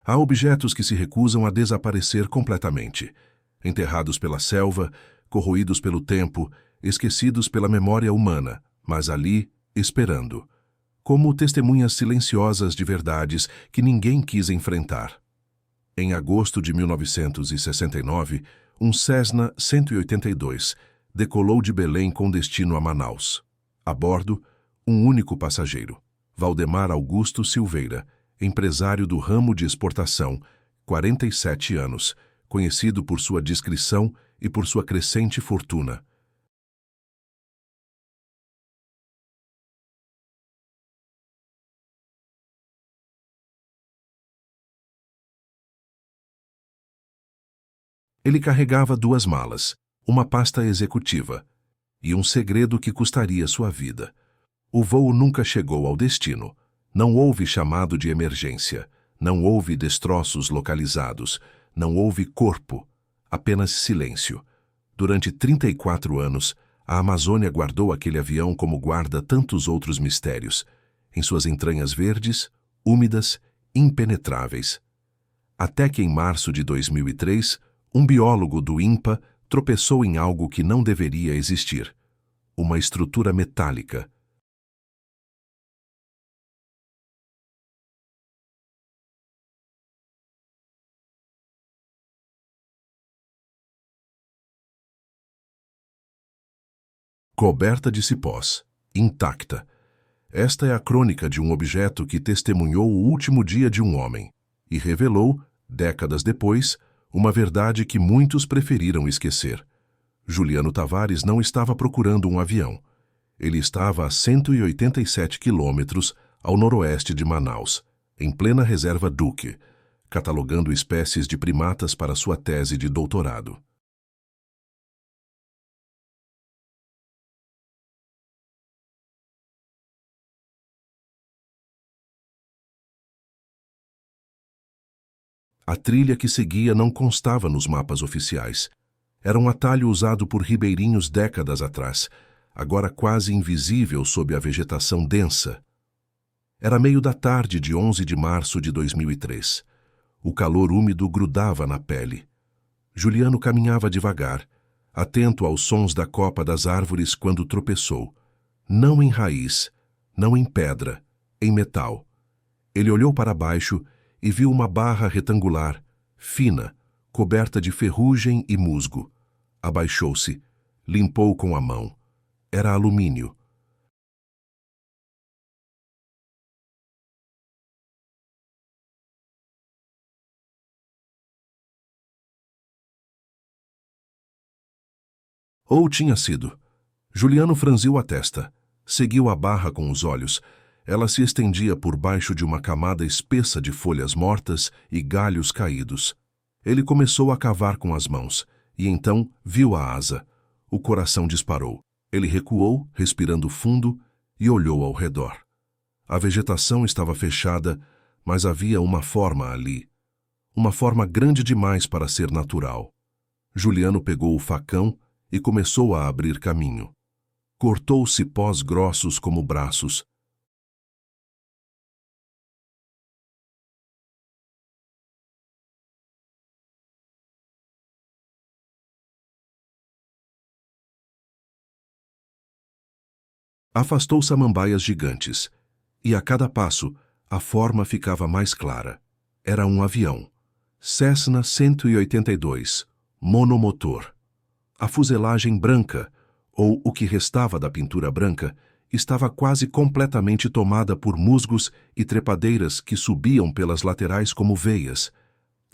Há objetos que se recusam a desaparecer completamente, enterrados pela selva, corroídos pelo tempo, esquecidos pela memória humana, mas ali, esperando, como testemunhas silenciosas de verdades que ninguém quis enfrentar. Em agosto de 1969, um Cessna 182 decolou de Belém com destino a Manaus. A bordo, um único passageiro, Valdemar Augusto Silveira, empresário do ramo de exportação, 47 anos, conhecido por sua discrição e por sua crescente fortuna. Ele carregava 2 malas, uma pasta executiva e um segredo que custaria sua vida. O voo nunca chegou ao destino. Não houve chamado de emergência. Não houve destroços localizados. Não houve corpo. Apenas silêncio. Durante 34 anos, a Amazônia guardou aquele avião como guarda tantos outros mistérios, em suas entranhas verdes, úmidas, impenetráveis. Até que em março de 2003, um biólogo do INPA tropeçou em algo que não deveria existir. Uma estrutura metálica. Coberta de cipós, intacta. Esta é a crônica de um objeto que testemunhou o último dia de um homem e revelou, décadas depois, uma verdade que muitos preferiram esquecer. Juliano Tavares não estava procurando um avião. Ele estava a 187 quilômetros ao noroeste de Manaus, em plena reserva Duque, catalogando espécies de primatas para sua tese de doutorado. A trilha que seguia não constava nos mapas oficiais. Era um atalho usado por ribeirinhos décadas atrás, agora quase invisível sob a vegetação densa. Era meio da tarde de 11 de março de 2003. O calor úmido grudava na pele. Juliano caminhava devagar, atento aos sons da copa das árvores quando tropeçou. Não em raiz, não em pedra, em metal. Ele olhou para baixo e viu uma barra retangular, fina, coberta de ferrugem e musgo. Abaixou-se, limpou com a mão. Era alumínio. Ou tinha sido. Juliano franziu a testa. Seguiu a barra com os olhos. Ela se estendia por baixo de uma camada espessa de folhas mortas e galhos caídos. Ele começou a cavar com as mãos, e então viu a asa. O coração disparou. Ele recuou, respirando fundo, e olhou ao redor. A vegetação estava fechada, mas havia uma forma ali. Uma forma grande demais para ser natural. Juliano pegou o facão e começou a abrir caminho. Cortou cipós grossos como braços. Afastou samambaias gigantes, e a cada passo, a forma ficava mais clara. Era um avião. Cessna 182, monomotor. A fuselagem branca, ou o que restava da pintura branca, estava quase completamente tomada por musgos e trepadeiras que subiam pelas laterais como veias.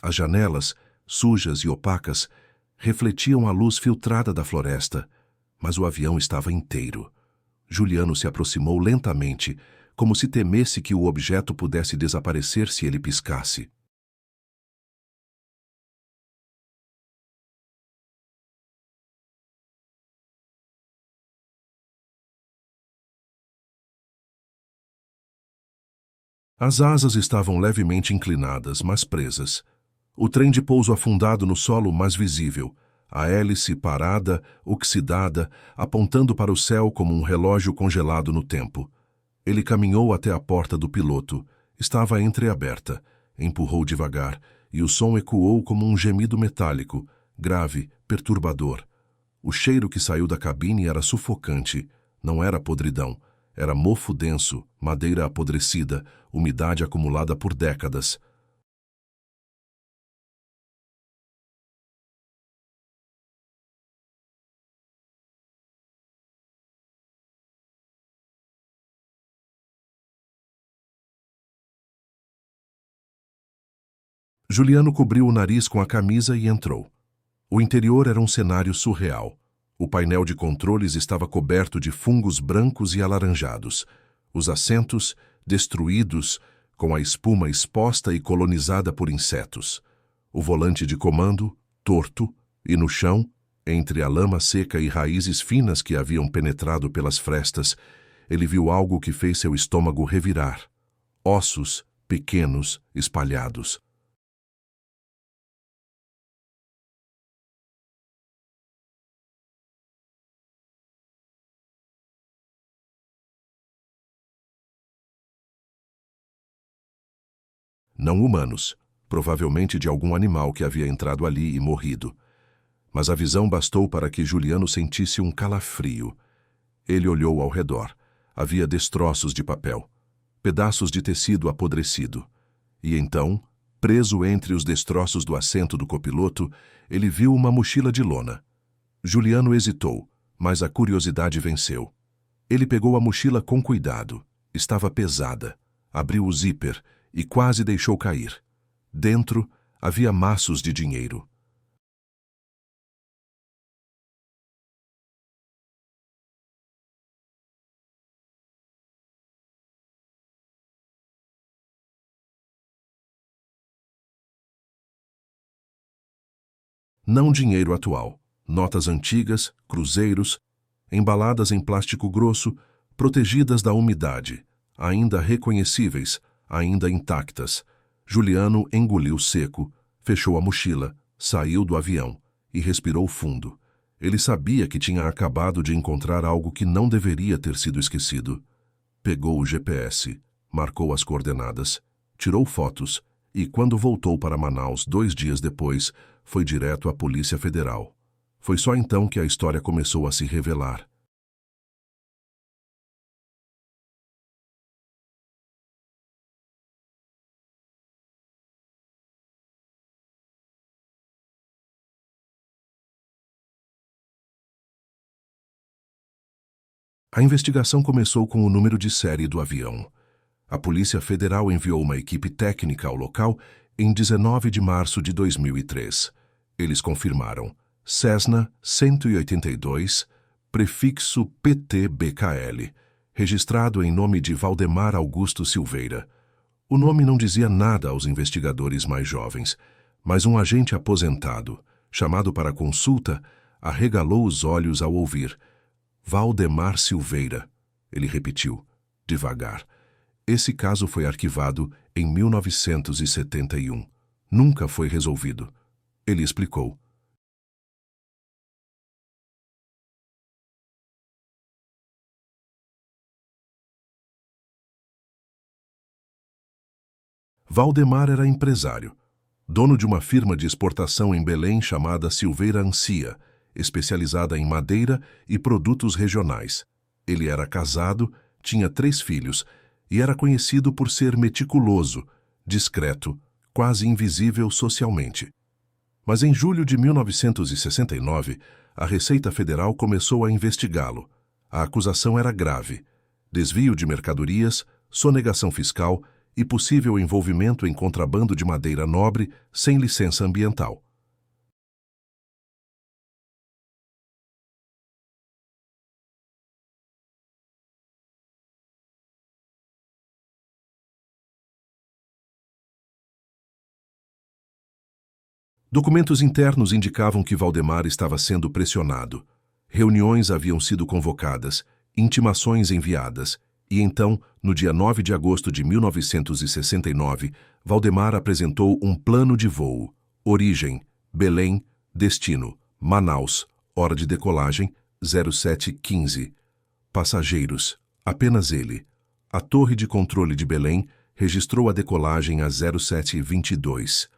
As janelas, sujas e opacas, refletiam a luz filtrada da floresta, mas o avião estava inteiro. Juliano se aproximou lentamente, como se temesse que o objeto pudesse desaparecer se ele piscasse. As asas estavam levemente inclinadas, mas presas. O trem de pouso afundado no solo, mas visível. A hélice parada, oxidada, apontando para o céu como um relógio congelado no tempo. Ele caminhou até a porta do piloto. Estava entreaberta. empurrou devagar, e o som ecoou como um gemido metálico, grave, perturbador. O cheiro que saiu da cabine era sufocante. Não era podridão. Era mofo denso, madeira apodrecida, umidade acumulada por décadas. Juliano cobriu o nariz com a camisa e entrou. O interior era um cenário surreal. O painel de controles estava coberto de fungos brancos e alaranjados. Os assentos, destruídos, com a espuma exposta e colonizada por insetos. O volante de comando, torto, e no chão, entre a lama seca e raízes finas que haviam penetrado pelas frestas, ele viu algo que fez seu estômago revirar. Ossos, pequenos, espalhados. Não humanos, provavelmente de algum animal que havia entrado ali e morrido. Mas a visão bastou para que Juliano sentisse um calafrio. Ele olhou ao redor. Havia destroços de papel, pedaços de tecido apodrecido. E então, preso entre os destroços do assento do copiloto, ele viu uma mochila de lona. Juliano hesitou, mas a curiosidade venceu. Ele pegou a mochila com cuidado. Estava pesada. Abriu o zíper e quase deixou cair. Dentro havia maços de dinheiro. Não dinheiro atual. Notas antigas, cruzeiros, embaladas em plástico grosso, protegidas da umidade, ainda reconhecíveis, ainda intactas. Juliano engoliu seco, fechou a mochila, saiu do avião e respirou fundo. Ele sabia que tinha acabado de encontrar algo que não deveria ter sido esquecido. Pegou o GPS, marcou as coordenadas, tirou fotos e, quando voltou para Manaus 2 dias depois, foi direto à Polícia Federal. Foi só então que a história começou a se revelar. A investigação começou com o número de série do avião. A Polícia Federal enviou uma equipe técnica ao local em 19 de março de 2003. Eles confirmaram Cessna 182, prefixo PT-BKL, registrado em nome de Valdemar Augusto Silveira. O nome não dizia nada aos investigadores mais jovens, mas um agente aposentado, chamado para consulta, arregalou os olhos ao ouvir Valdemar Silveira. Ele repetiu, devagar. Esse caso foi arquivado em 1971. Nunca foi resolvido. Ele explicou. Valdemar era empresário, dono de uma firma de exportação em Belém chamada Silveira Ancia, especializada em madeira e produtos regionais. Ele era casado, tinha 3 filhos e era conhecido por ser meticuloso, discreto, quase invisível socialmente. Mas em julho de 1969, a Receita Federal começou a investigá-lo. A acusação era grave: desvio de mercadorias, sonegação fiscal e possível envolvimento em contrabando de madeira nobre sem licença ambiental. Documentos internos indicavam que Valdemar estava sendo pressionado. Reuniões haviam sido convocadas, intimações enviadas, e então, no dia 9 de agosto de 1969, Valdemar apresentou um plano de voo. Origem: Belém. Destino: Manaus. Hora de decolagem: 07:15. Passageiros: apenas ele. A torre de controle de Belém, registrou a decolagem a 07:22.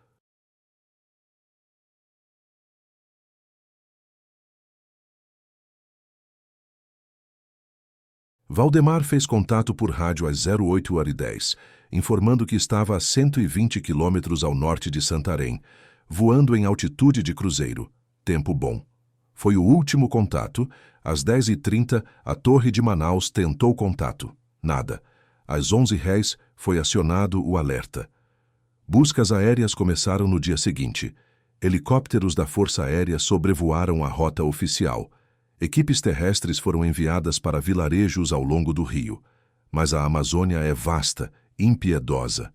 Valdemar fez contato por rádio às 08h10, informando que estava a 120 quilômetros ao norte de Santarém, voando em altitude de cruzeiro. Tempo bom. Foi o último contato. Às 10h30, a Torre de Manaus tentou contato. Nada. Às 11h foi acionado o alerta. Buscas aéreas começaram no dia seguinte. Helicópteros da Força Aérea sobrevoaram a rota oficial. Equipes terrestres foram enviadas para vilarejos ao longo do rio. Mas a Amazônia é vasta, impiedosa.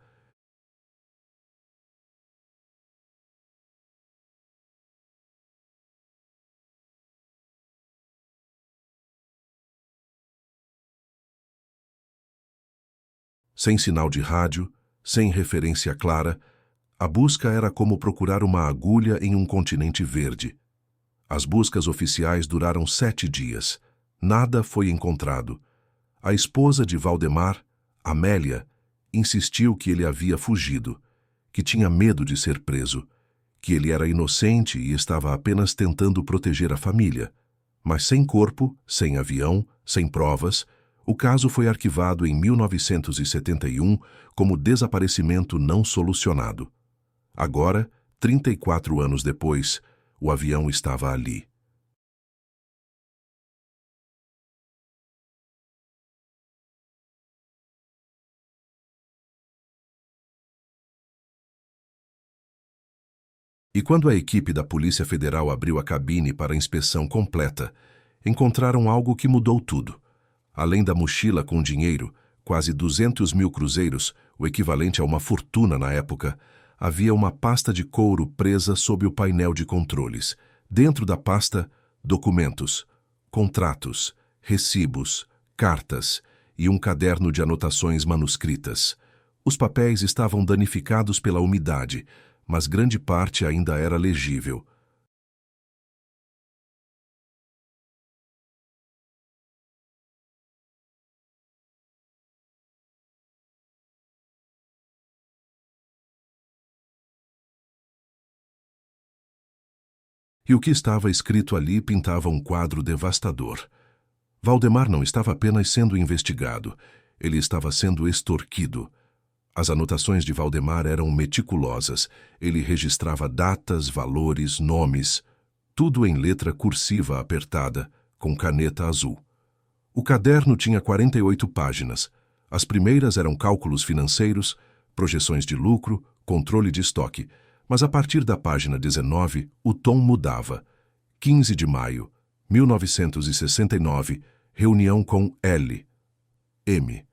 Sem sinal de rádio, sem referência clara, a busca era como procurar uma agulha em um continente verde. As buscas oficiais duraram 7 dias. Nada foi encontrado. A esposa de Valdemar, Amélia, insistiu que ele havia fugido, que tinha medo de ser preso, que ele era inocente e estava apenas tentando proteger a família. Mas sem corpo, sem avião, sem provas, o caso foi arquivado em 1971 como desaparecimento não solucionado. Agora, 34 anos depois, o avião estava ali. E quando a equipe da Polícia Federal abriu a cabine para a inspeção completa, encontraram algo que mudou tudo. Além da mochila com dinheiro, quase 200 mil cruzeiros, o equivalente a uma fortuna na época, havia uma pasta de couro presa sob o painel de controles. Dentro da pasta, documentos, contratos, recibos, cartas e um caderno de anotações manuscritas. Os papéis estavam danificados pela umidade, mas grande parte ainda era legível. E o que estava escrito ali pintava um quadro devastador. Valdemar não estava apenas sendo investigado, ele estava sendo extorquido. As anotações de Valdemar eram meticulosas. Ele registrava datas, valores, nomes, tudo em letra cursiva apertada, com caneta azul. O caderno tinha 48 páginas. As primeiras eram cálculos financeiros, projeções de lucro, controle de estoque. Mas a partir da página 19, o tom mudava. 15 de maio, 1969, reunião com L. M.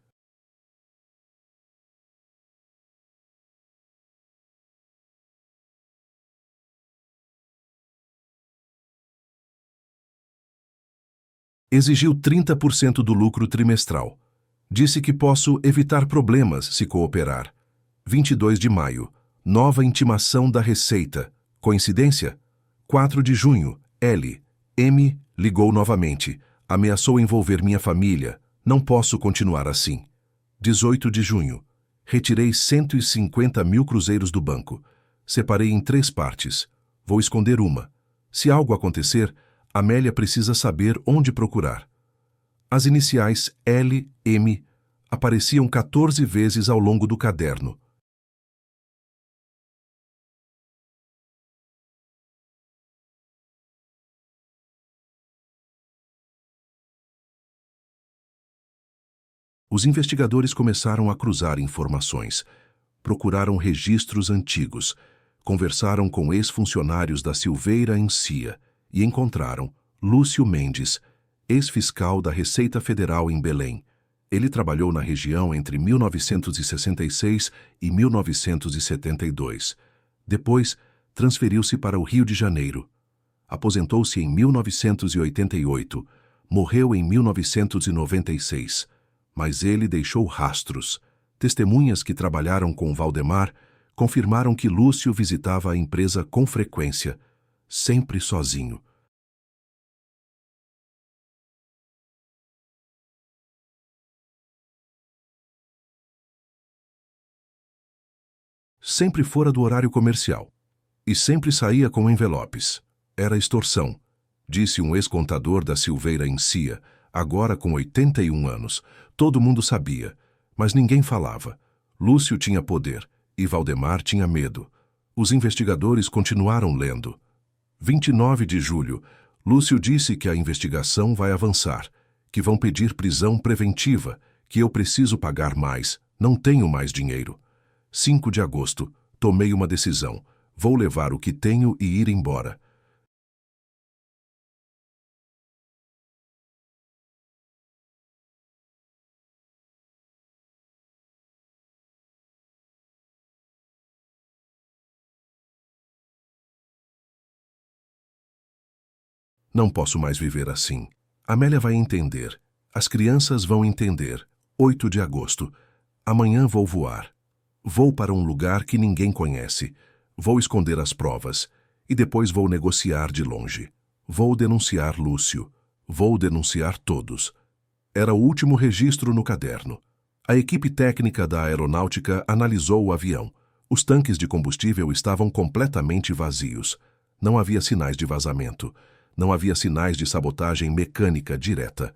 Exigiu 30% do lucro trimestral. Disse que posso evitar problemas se cooperar. 22 de maio, nova intimação da Receita. Coincidência? 4 de junho, L. M. ligou novamente. Ameaçou envolver minha família. Não posso continuar assim. 18 de junho, retirei 150 mil cruzeiros do banco. Separei em 3 partes. Vou esconder uma. Se algo acontecer, Amélia precisa saber onde procurar. As iniciais L, M apareciam 14 vezes ao longo do caderno. Os investigadores começaram a cruzar informações. Procuraram registros antigos. Conversaram com ex-funcionários da Silveira Encia e encontraram Lúcio Mendes, ex-fiscal da Receita Federal em Belém. Ele trabalhou na região entre 1966 e 1972. Depois, transferiu-se para o Rio de Janeiro. Aposentou-se em 1988. Morreu em 1996. Mas ele deixou rastros. Testemunhas que trabalharam com Valdemar confirmaram que Lúcio visitava a empresa com frequência, sempre sozinho. Sempre fora do horário comercial. E sempre saía com envelopes. Era extorsão, disse um ex-contador da Silveira Encia, agora com 81 anos. Todo mundo sabia, mas ninguém falava. Lúcio tinha poder e Valdemar tinha medo. Os investigadores continuaram lendo. 29 de julho, Lúcio disse que a investigação vai avançar, que vão pedir prisão preventiva, que eu preciso pagar mais, não tenho mais dinheiro. 5 de agosto, tomei uma decisão. Vou levar o que tenho e ir embora. Não posso mais viver assim. Amélia vai entender. As crianças vão entender. 8 de agosto. Amanhã vou voar. Vou para um lugar que ninguém conhece. Vou esconder as provas. E depois vou negociar de longe. Vou denunciar Lúcio. Vou denunciar todos. Era o último registro no caderno. A equipe técnica da aeronáutica analisou o avião. Os tanques de combustível estavam completamente vazios. Não havia sinais de vazamento. Não havia sinais de sabotagem mecânica direta.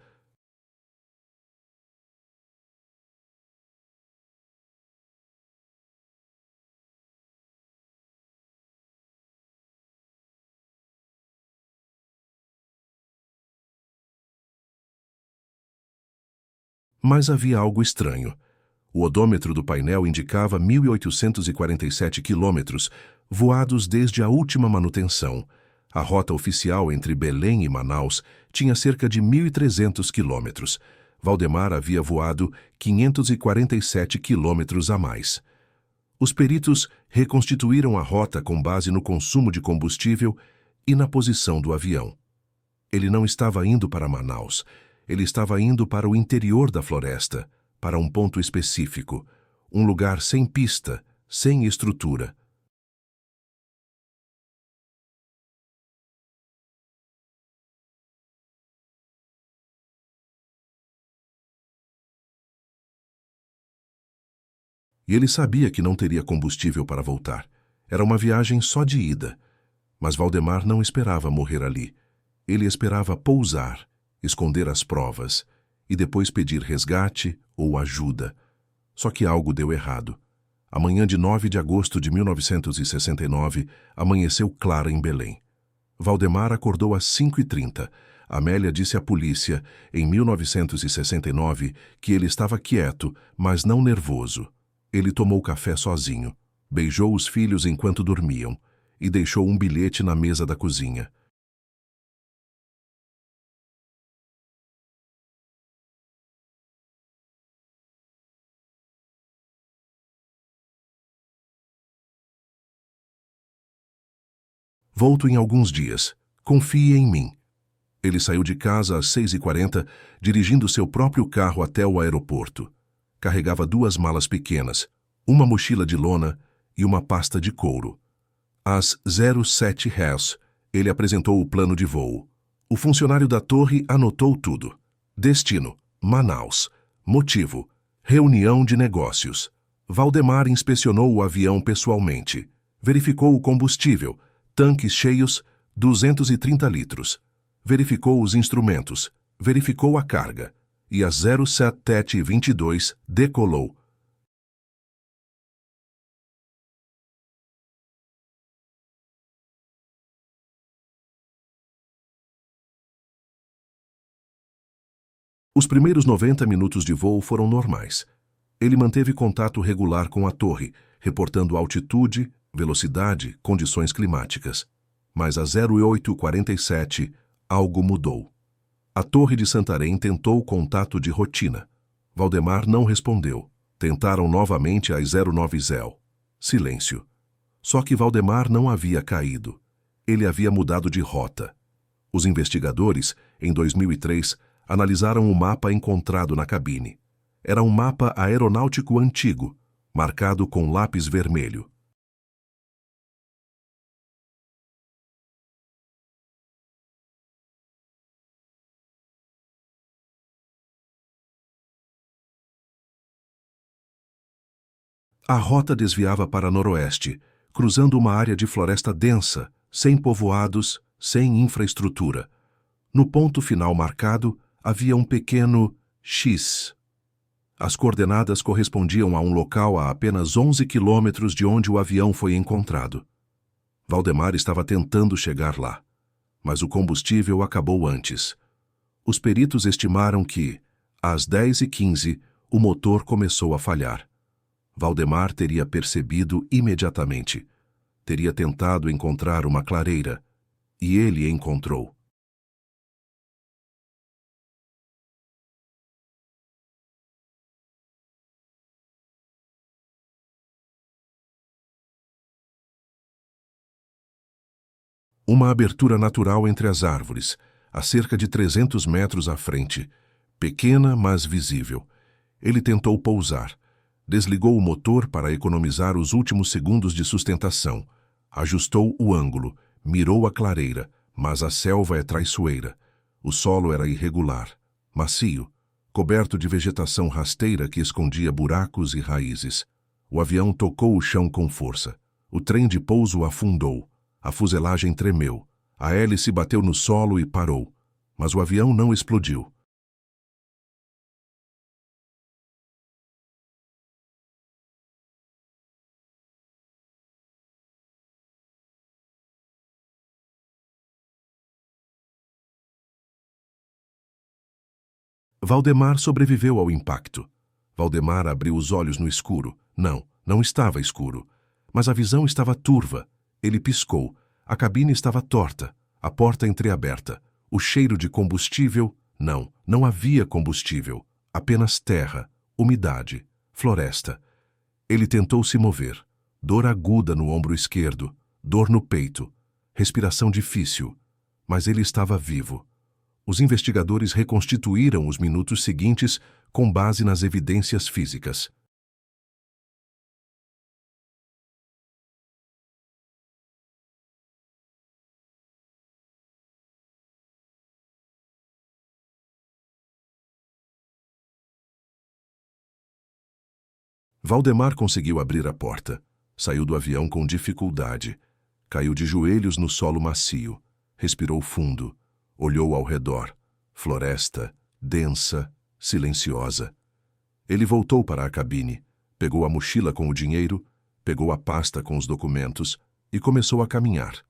Mas havia algo estranho. O odômetro do painel indicava 1.847 quilômetros, voados desde a última manutenção. A rota oficial entre Belém e Manaus tinha cerca de 1.300 quilômetros. Valdemar havia voado 547 quilômetros a mais. Os peritos reconstituíram a rota com base no consumo de combustível e na posição do avião. Ele não estava indo para Manaus. Ele estava indo para o interior da floresta, para um ponto específico, um lugar sem pista, sem estrutura. E ele sabia que não teria combustível para voltar. Era uma viagem só de ida. Mas Valdemar não esperava morrer ali. Ele esperava pousar, esconder as provas e depois pedir resgate ou ajuda. Só que algo deu errado. A manhã de 9 de agosto de 1969 amanheceu clara em Belém. Valdemar acordou às 5h30. Amélia disse à polícia, em 1969, que ele estava quieto, mas não nervoso. Ele tomou café sozinho, beijou os filhos enquanto dormiam e deixou um bilhete na mesa da cozinha. Volto em alguns dias. Confie em mim. Ele saiu de casa às 6h40, dirigindo seu próprio carro até o aeroporto. Carregava 2 malas pequenas, uma mochila de lona e uma pasta de couro. Às 07h, ele apresentou o plano de voo. O funcionário da torre anotou tudo. Destino: Manaus. Motivo: reunião de negócios. Valdemar inspecionou o avião pessoalmente. Verificou o combustível, tanques cheios, 230 litros. Verificou os instrumentos, verificou a carga. E às 07h22 decolou. Os primeiros 90 minutos de voo foram normais. Ele manteve contato regular com a torre, reportando altitude, velocidade, condições climáticas. Mas às 08h47, algo mudou. A torre de Santarém tentou contato de rotina. Valdemar não respondeu. Tentaram novamente às 09h. Silêncio. Só que Valdemar não havia caído. Ele havia mudado de rota. Os investigadores, em 2003, analisaram o mapa encontrado na cabine. Era um mapa aeronáutico antigo, marcado com lápis vermelho. A rota desviava para noroeste, cruzando uma área de floresta densa, sem povoados, sem infraestrutura. No ponto final marcado, havia um pequeno X. As coordenadas correspondiam a um local a apenas 11 quilômetros de onde o avião foi encontrado. Valdemar estava tentando chegar lá, mas o combustível acabou antes. Os peritos estimaram que, às 10h15, o motor começou a falhar. Valdemar teria percebido imediatamente. Teria tentado encontrar uma clareira, e ele encontrou. Uma abertura natural entre as árvores, a cerca de 300 metros à frente, pequena, mas visível. Ele tentou pousar. Desligou o motor para economizar os últimos segundos de sustentação. Ajustou o ângulo, mirou a clareira, mas a selva é traiçoeira. O solo era irregular, macio, coberto de vegetação rasteira que escondia buracos e raízes. O avião tocou o chão com força. O trem de pouso afundou. A fuselagem tremeu. A hélice bateu no solo e parou. Mas o avião não explodiu. Valdemar sobreviveu ao impacto. Valdemar abriu os olhos no escuro. Não estava escuro. Mas a visão estava turva. Ele piscou. A cabine estava torta. A porta entreaberta. O cheiro de combustível... Não havia combustível. Apenas terra, umidade, floresta. Ele tentou se mover. Dor aguda no ombro esquerdo. Dor no peito. Respiração difícil. Mas ele estava vivo. Os investigadores reconstituíram os minutos seguintes com base nas evidências físicas. Valdemar conseguiu abrir a porta. Saiu do avião com dificuldade. Caiu de joelhos no solo macio. Respirou fundo. Olhou ao redor. Floresta, densa, silenciosa. Ele voltou para a cabine. Pegou a mochila com o dinheiro, pegou a pasta com os documentos e começou a caminhar.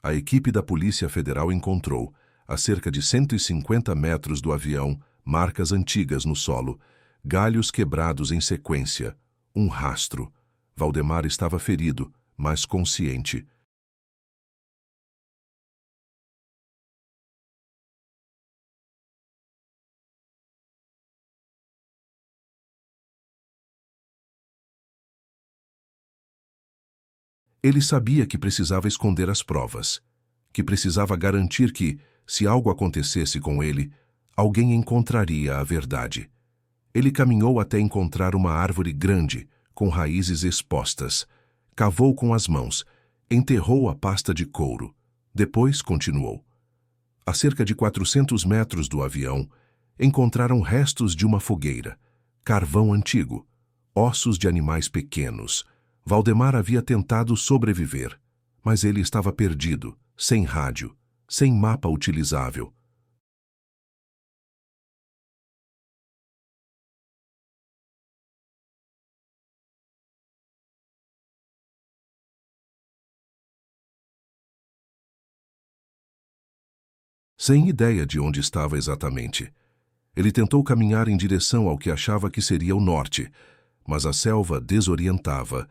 A equipe da Polícia Federal encontrou, a cerca de 150 metros do avião, marcas antigas no solo, galhos quebrados em sequência, um rastro. Valdemar estava ferido, mas consciente. Ele sabia que precisava esconder as provas, que precisava garantir que, se algo acontecesse com ele, alguém encontraria a verdade. Ele caminhou até encontrar uma árvore grande, com raízes expostas. Cavou com as mãos, enterrou a pasta de couro. Depois continuou. A cerca de 400 metros do avião, encontraram restos de uma fogueira, carvão antigo, ossos de animais pequenos. Valdemar havia tentado sobreviver, mas ele estava perdido, sem rádio, sem mapa utilizável. Sem ideia de onde estava exatamente. Ele tentou caminhar em direção ao que achava que seria o norte, mas a selva desorientava.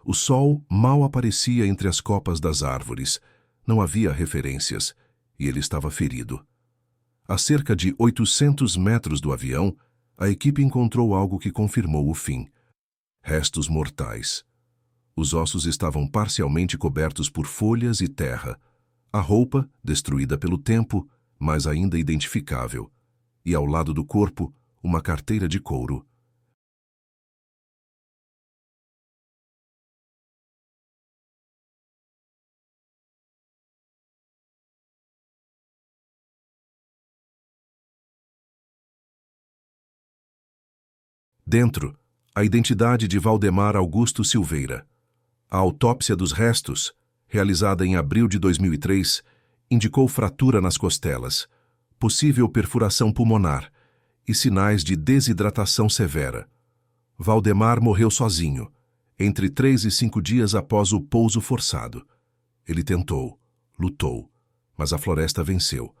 O sol mal aparecia entre as copas das árvores. Não havia referências, e ele estava ferido. A cerca de 800 metros do avião, a equipe encontrou algo que confirmou o fim. Restos mortais. Os ossos estavam parcialmente cobertos por folhas e terra. A roupa, destruída pelo tempo, mas ainda identificável. E ao lado do corpo, uma carteira de couro. Dentro, A identidade de Valdemar Augusto Silveira. A autópsia dos restos, realizada em abril de 2003, indicou fratura nas costelas, possível perfuração pulmonar e sinais de desidratação severa. Valdemar morreu sozinho, entre 3 e 5 dias após o pouso forçado. Ele tentou, lutou, mas a floresta venceu.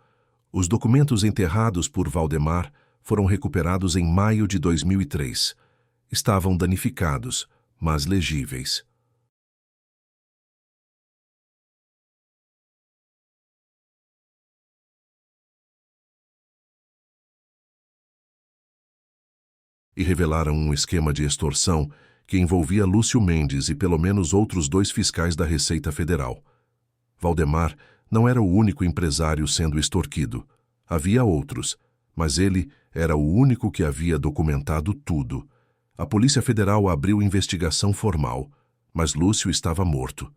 Os documentos enterrados por Valdemar foram recuperados em maio de 2003. Estavam danificados, mas legíveis. E revelaram um esquema de extorsão que envolvia Lúcio Mendes e pelo menos outros 2 fiscais da Receita Federal. Valdemar não era o único empresário sendo extorquido. Havia outros, mas ele era o único que havia documentado tudo. A Polícia Federal abriu investigação formal, mas Lúcio estava morto.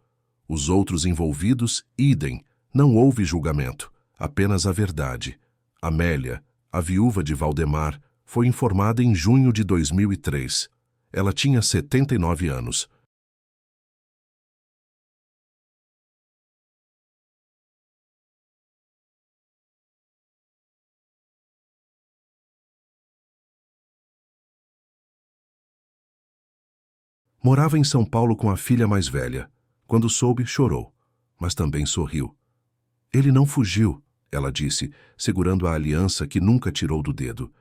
Os outros envolvidos, idem, não houve julgamento, apenas a verdade. Amélia, a viúva de Valdemar, foi informada em junho de 2003. Ela tinha 79 anos. Morava em São Paulo com a filha mais velha. Quando soube, chorou, mas também sorriu. Ele não fugiu, ela disse, segurando a aliança que nunca tirou do dedo.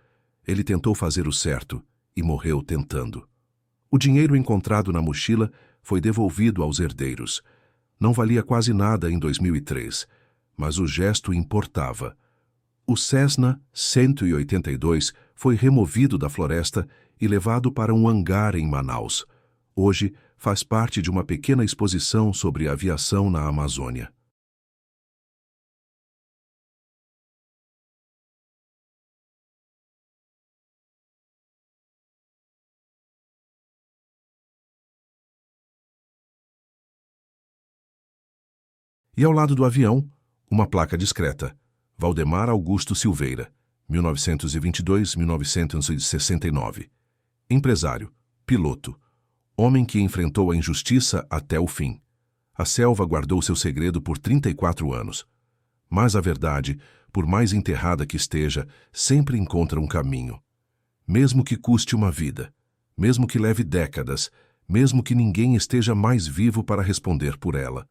Ele tentou fazer o certo e morreu tentando. O dinheiro encontrado na mochila foi devolvido aos herdeiros. Não valia quase nada em 2003, mas o gesto importava. O Cessna 182 foi removido da floresta e levado para um hangar em Manaus. Hoje faz parte de uma pequena exposição sobre aviação na Amazônia. E ao lado do avião, uma placa discreta: Valdemar Augusto Silveira, 1922-1969. Empresário, piloto, homem que enfrentou a injustiça até o fim. A selva guardou seu segredo por 34 anos. Mas a verdade, por mais enterrada que esteja, sempre encontra um caminho. Mesmo que custe uma vida, mesmo que leve décadas, mesmo que ninguém esteja mais vivo para responder por ela.